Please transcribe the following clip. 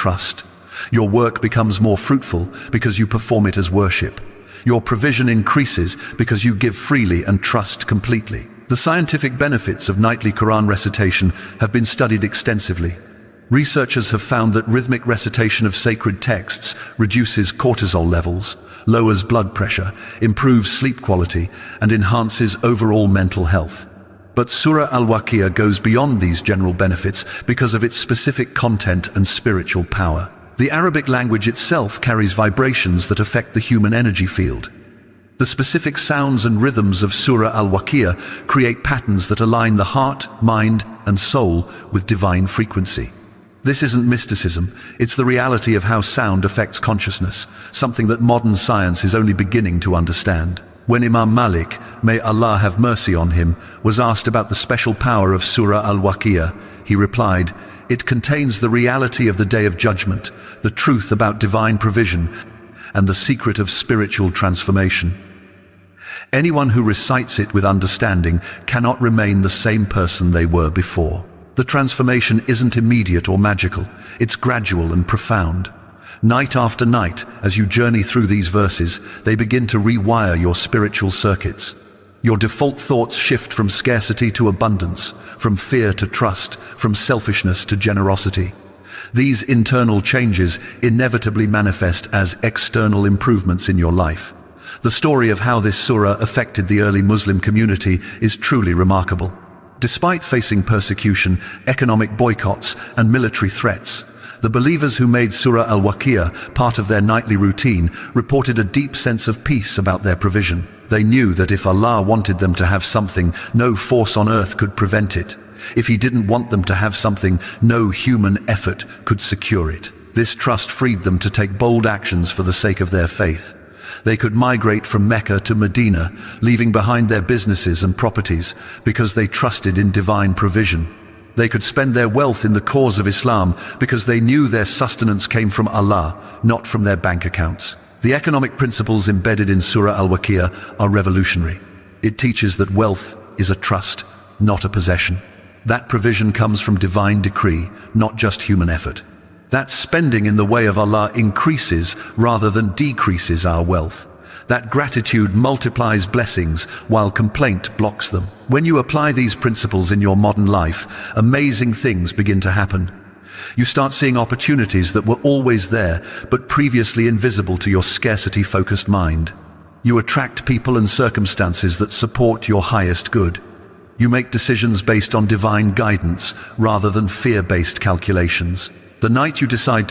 trust. Your work becomes more fruitful because you perform it as worship. Your provision increases because you give freely and trust completely. The scientific benefits of nightly Quran recitation have been studied extensively. Researchers have found that rhythmic recitation of sacred texts reduces cortisol levels, lowers blood pressure, improves sleep quality, and enhances overall mental health. But Surah Al-Waqiah goes beyond these general benefits because of its specific content and spiritual power. The Arabic language itself carries vibrations that affect the human energy field. The specific sounds and rhythms of Surah Al-Waqiah create patterns that align the heart, mind, and soul with divine frequency. This isn't mysticism, it's the reality of how sound affects consciousness, something that modern science is only beginning to understand. When Imam Malik, may Allah have mercy on him, was asked about the special power of Surah Al-Waqiah, he replied, "It contains the reality of the Day of Judgment, the truth about divine provision, and the secret of spiritual transformation. Anyone who recites it with understanding cannot remain the same person they were before." The transformation isn't immediate or magical, it's gradual and profound. Night after night, as you journey through these verses, they begin to rewire your spiritual circuits. Your default thoughts shift from scarcity to abundance, from fear to trust, from selfishness to generosity. These internal changes inevitably manifest as external improvements in your life. The story of how this surah affected the early Muslim community is truly remarkable. Despite facing persecution, economic boycotts, and military threats, the believers who made Surah Al-Waqiah part of their nightly routine reported a deep sense of peace about their provision. They knew that if Allah wanted them to have something, no force on earth could prevent it. If He didn't want them to have something, no human effort could secure it. This trust freed them to take bold actions for the sake of their faith. They could migrate from Mecca to Medina, leaving behind their businesses and properties because they trusted in divine provision. They could spend their wealth in the cause of Islam because they knew their sustenance came from Allah, not from their bank accounts. The economic principles embedded in Surah Al-Waqiah are revolutionary. It teaches that wealth is a trust, not a possession. That provision comes from divine decree, not just human effort. That spending in the way of Allah increases rather than decreases our wealth. That gratitude multiplies blessings while complaint blocks them. When you apply these principles in your modern life, amazing things begin to happen. You start seeing opportunities that were always there, but previously invisible to your scarcity-focused mind. You attract people and circumstances that support your highest good. You make decisions based on divine guidance rather than fear-based calculations. The night you decide